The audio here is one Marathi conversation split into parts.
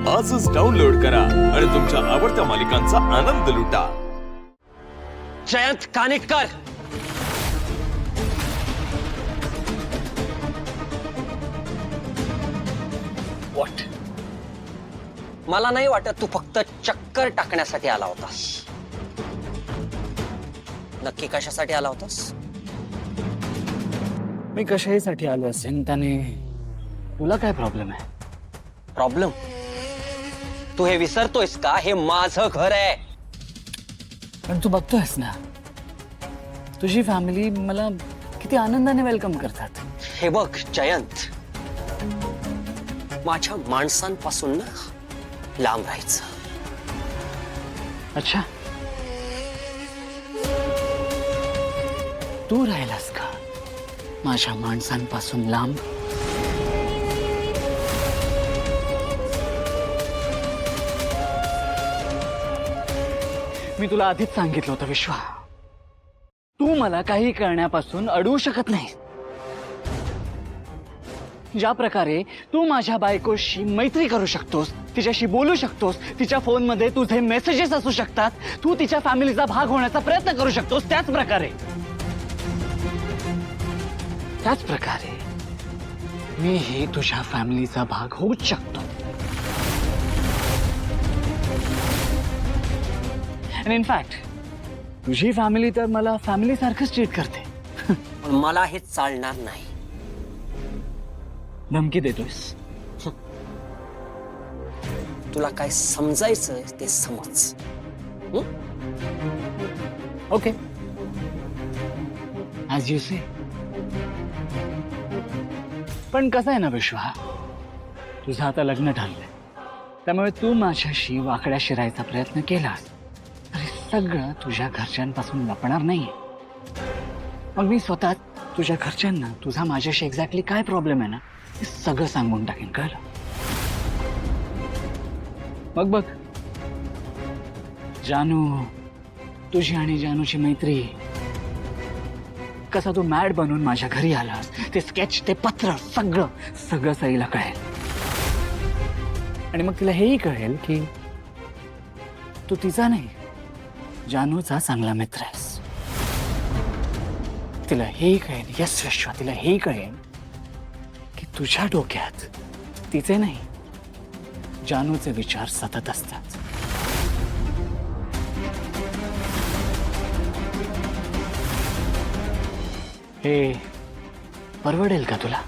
आजच डाउनलोड करा आणि तुमच्या आवडत्या मालिकांचा आनंद लुटा। जयंत कानिटकर, व्हॉट? मला नाही वाटत तू फक्त चक्कर टाकण्यासाठी आला होतास। नक्की कशासाठी आला होतास? मी कशासाठी आलो असेल त्याने तुला काय प्रॉब्लेम आहे? प्रॉब्लेम? तू हे विसरतोयस का? हे माझं घर आहे। पण तू बघतोयस ना, तुझी फॅमिली मला किती आनंदाने वेलकम करतात। हे बघ जयंत, माझ्या माणसांपासून ना लांब राहायचं। अच्छा, तू राहिलास का माझ्या माणसांपासून लांब? मी तुला आधीच सांगितलं होतं विश्वा, तू मला काही करण्यापासून अडवू शकत नाही। ज्या प्रकारे तू माझ्या बायकोशी मैत्री करू शकतोस, तिच्याशी बोलू शकतोस, तिच्या फोनमध्ये तुझे मेसेजेस असू शकतात, तू तिच्या फॅमिलीचा भाग होण्याचा प्रयत्न करू शकतोस, त्याच प्रकारे मीही तुझ्या फॅमिलीचा भाग होऊच शकतो। आणि इनफॅक्ट तुझी फॅमिली तर मला फॅमिली सारखंच ट्रीट करते। पण मला हे चालणार नाही। धमकी देतोयस? तुला काय समजायचं ते समज। ओके, ॲज यू से। पण कसं आहे ना विश्वा, तुझं आता लग्न ठरलंय, त्यामुळे तू माझ्याशी वाकड्या शिरायचा प्रयत्न केलास तरी सगळं तुझ्या घरच्यांपासून लपणार नाहीये। मग मी स्वतः तुझ्या घरच्यांना तुझा माझ्याशी एक्झॅक्टली काय प्रॉब्लेम आहे ना हे सगळं सांगून टाकेन, कळलं? मग बघ जानू, तुझी आणि जानूची मैत्री, कसा तू मॅड बनून माझ्या घरी आलास, ते स्केच, ते पत्र, सगळं सईला कळेल। आणि मग तिला हेही कळेल की तू तिचा नाही, जानूचा चांगला मित्र आहेस। तिला हेही कळेल, यस विश्वा, तिला हेही कळेल की तुझ्या डोक्यात तिचे नाही, जानूचे विचार सतत असतात। हे परवडेल का तुला?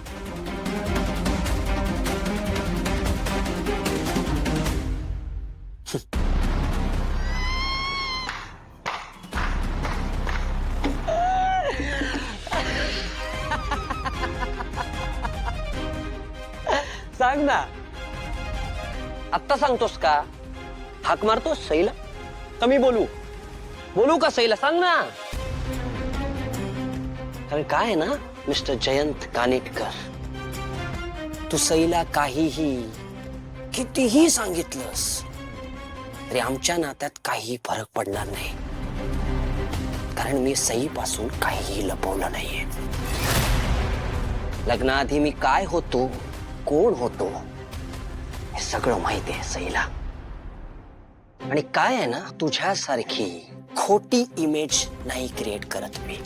सांग ना, आत्ता सांगतोस का? हाक मारतोस सईला? का मी बोलू का सईला? सांग ना। कारण काय आहे ना मिस्टर जयंत कानिटकर, तू सईला काहीही कितीही सांगितलंस तरी आमच्या नात्यात काही फरक पडणार नाही, कारण मी सईपासून काहीही लपवलं नाहीये। लग्नाआधी मी काय होतो, कोण होतो, हे सगळं माहिती आहे सईला। आणि काय आहे ना, तुझ्यासारखी खोटी इमेज नाही क्रिएट करत मी।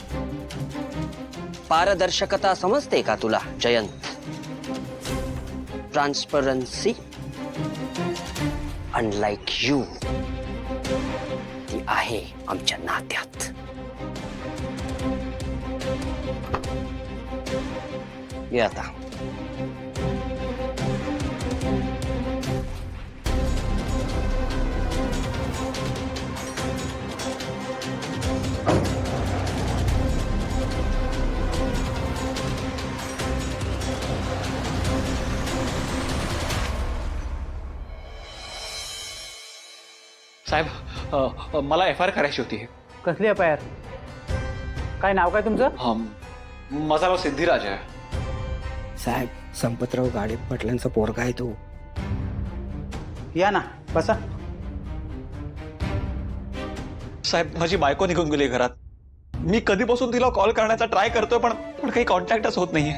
पारदर्शकता समजते का तुला जयंत? ट्रान्सपरन्सी, अनलाइक यू, ती आहे आमच्या नात्यात। ये आता साहेब, मला FIR करायची होती। कसली FIR? काय नाव काय तुमचं? माझं नाव सिद्धिराज आहे। साहेब, संपतराव गाडे पाटलांचा पोरगा आहे तो। या ना, बसा। साहेब, माझी बायको निघून गेली घरात। मी कधीपासून तिला कॉल करण्याचा ट्राय करतोय पण काही कॉन्टॅक्टच होत नाहीये।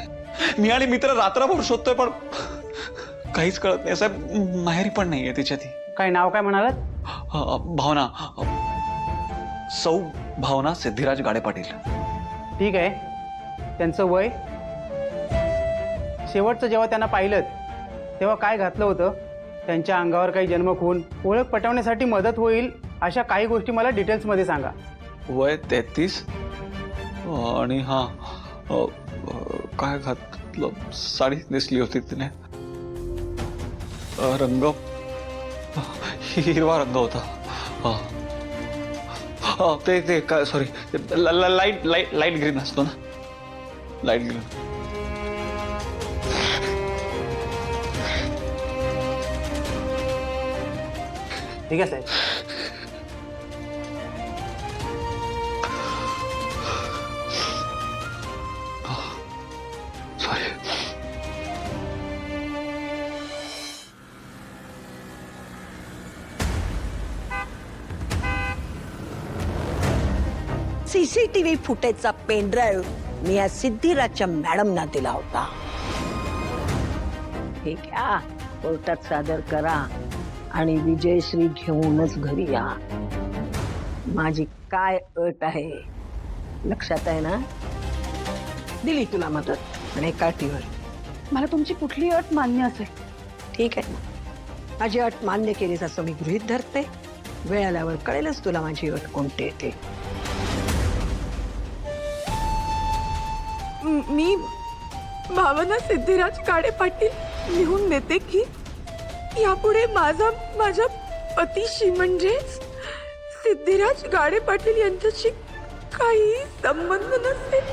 मी आणि मित्र रात्रभर शोधतोय पण काहीच कळत नाही साहेब. माहेरी पण नाहीये तिच्या ती. काय नाव काय म्हणालात? भावना, सौ भावना सिद्धिराज गाडे पाटील. ठीक आहे. त्यांचं वय? शेवटचं जेव्हा त्यांना पाहिलं तेव्हा काय घातलं होतं? त्यांच्या अंगावर काही जन्मखून, ओळख पटवण्यासाठी मदत होईल अशा काही गोष्टी मला डिटेल्समध्ये सांगा. वय 33 आणि काय घातलं? साडी नेसली होती तिने. रंग हिरवा रंग होता. ते काय sorry, light light light green असतो ना, लाईट ग्रीन. ठीक आहे साहेब. सॉरी. सीसीटीव्ही फुटेजचा पेनड्राईव्ह मी या सिद्धिराजच्या मॅडमना दिला होता. हे घ्या, कोर्टात सादर करा आणि विजयश्री घेऊनच घरी या. माझी काय अट आहे लक्षात आहे ना? दिली तुला मदत आणि काठीवर. मला तुमची कुठली अट मान्य असेल. ठीक आहे, माझी अट मान्य केलीस असं मी गृहीत धरते. वेळ आल्यावर कळेलच तुला माझी अट कोणती येते. मी भावना सिद्धिराज गाडे पाटील लिहून देते की यापुढे माझ्या पतीशी म्हणजेच सिद्धिराज गाडे पाटील यांच्याशी काही संबंध नसेल.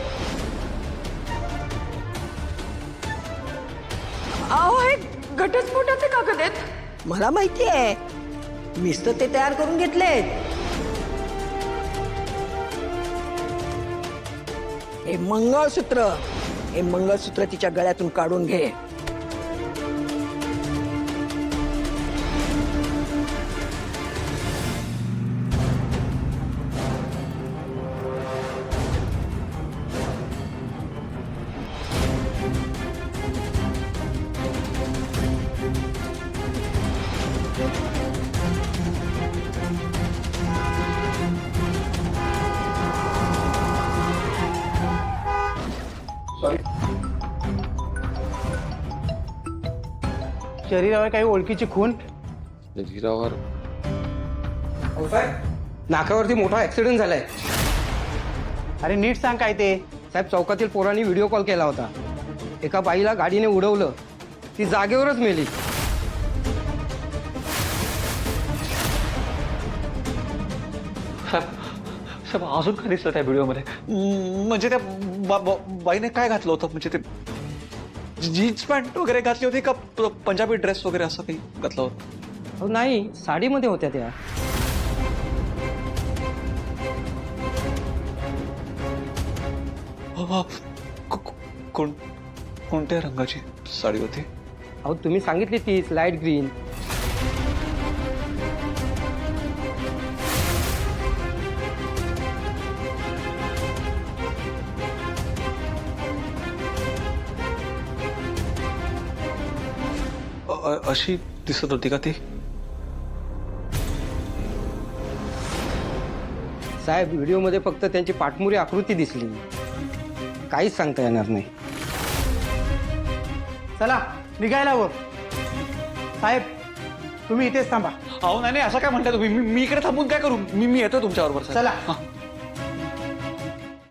अहो, हे घटस्फोटाचे कागद आहेत. मला माहिती आहे, मीच तर ते तयार करून घेतलेत. हे मंगळसूत्र तिच्या गळ्यातून काढून घे. शरीरावर काही ओळखीची खून? शरीरावर नाक्यावरती मोठा ऍक्सिडेंट झालाय अरे नीट सांग काय ते. साहेब. चौकातील पोरांनी व्हिडिओ कॉल केला होता. एका बाईला गाडीने उडवलं, ती जागेवरच मेली. साहेब अजून काय दिसलं त्या व्हिडिओमध्ये? म्हणजे त्या बाईने काय घातलं होतं? म्हणजे ते जीन्स पॅन्ट वगैरे घातली होती का पंजाबी ड्रेस वगैरे असं काही घातलं होतं? अहो नाही, साडीमध्ये होत्या त्या. कोणत्या रंगाची साडी होती? अहो तुम्ही सांगितली तीच, लाईट ग्रीन. अशी दिसत होती का ती? साहेब व्हिडिओमध्ये फक्त त्यांची पाठमुरी आकृती दिसली, काहीच सांगता येणार नाही. चला निघायला वर. साहेब तुम्ही इथेच थांबा. अहो नाही असं काय म्हणताय तुम्ही? मी इकडे थांबून काय करू? मी येतो तुमच्याबरोबर. चला.